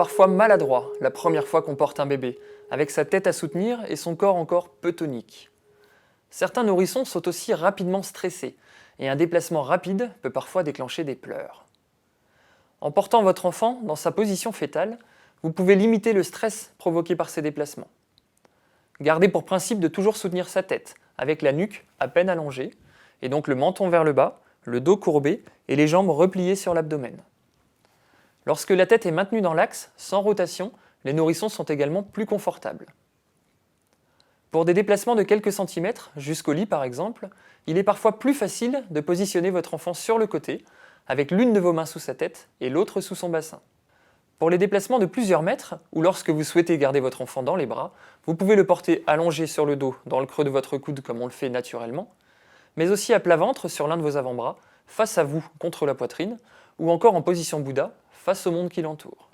parfois maladroit la première fois qu'on porte un bébé, avec sa tête à soutenir et son corps encore peu tonique. Certains nourrissons sont aussi rapidement stressés, et un déplacement rapide peut parfois déclencher des pleurs. En portant votre enfant dans sa position fœtale, vous pouvez limiter le stress provoqué par ces déplacements. Gardez pour principe de toujours soutenir sa tête, avec la nuque à peine allongée, et donc le menton vers le bas, le dos courbé et les jambes repliées sur l'abdomen. Lorsque la tête est maintenue dans l'axe, sans rotation, les nourrissons sont également plus confortables. Pour des déplacements de quelques centimètres, jusqu'au lit par exemple, il est parfois plus facile de positionner votre enfant sur le côté, avec l'une de vos mains sous sa tête et l'autre sous son bassin. Pour les déplacements de plusieurs mètres, ou lorsque vous souhaitez garder votre enfant dans les bras, vous pouvez le porter allongé sur le dos, dans le creux de votre coude comme on le fait naturellement, mais aussi à plat ventre sur l'un de vos avant-bras, face à vous contre la poitrine, ou encore en position Bouddha, face au monde qui l'entoure.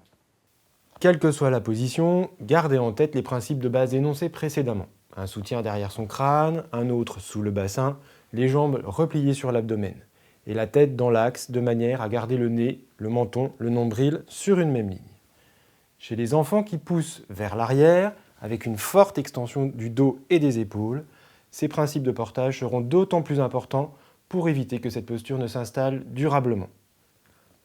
Quelle que soit la position, gardez en tête les principes de base énoncés précédemment. Un soutien derrière son crâne, un autre sous le bassin, les jambes repliées sur l'abdomen, et la tête dans l'axe de manière à garder le nez, le menton, le nombril sur une même ligne. Chez les enfants qui poussent vers l'arrière, avec une forte extension du dos et des épaules, ces principes de portage seront d'autant plus importants pour éviter que cette posture ne s'installe durablement.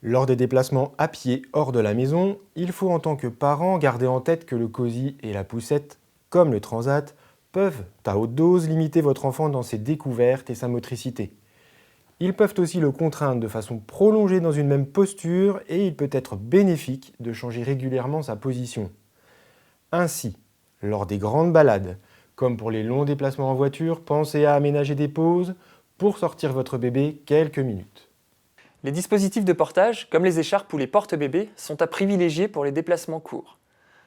Lors des déplacements à pied hors de la maison, il faut en tant que parent garder en tête que le cosy et la poussette, comme le transat, peuvent à haute dose limiter votre enfant dans ses découvertes et sa motricité. Ils peuvent aussi le contraindre de façon prolongée dans une même posture et il peut être bénéfique de changer régulièrement sa position. Ainsi, lors des grandes balades, comme pour les longs déplacements en voiture, pensez à aménager des pauses pour sortir votre bébé quelques minutes. Les dispositifs de portage, comme les écharpes ou les porte-bébés, sont à privilégier pour les déplacements courts.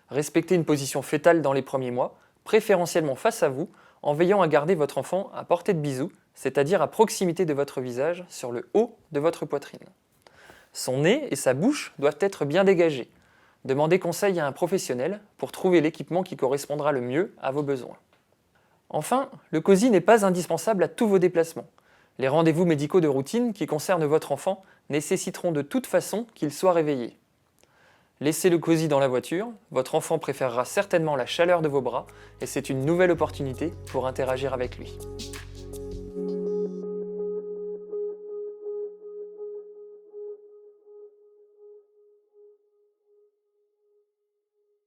Respectez une position fœtale dans les premiers mois, préférentiellement face à vous, en veillant à garder votre enfant à portée de bisou, c'est-à-dire à proximité de votre visage, sur le haut de votre poitrine. Son nez et sa bouche doivent être bien dégagés. Demandez conseil à un professionnel pour trouver l'équipement qui correspondra le mieux à vos besoins. Enfin, le cosy n'est pas indispensable à tous vos déplacements. Les rendez-vous médicaux de routine qui concernent votre enfant nécessiteront de toute façon qu'il soit réveillé. Laissez le cosy dans la voiture, votre enfant préférera certainement la chaleur de vos bras et c'est une nouvelle opportunité pour interagir avec lui.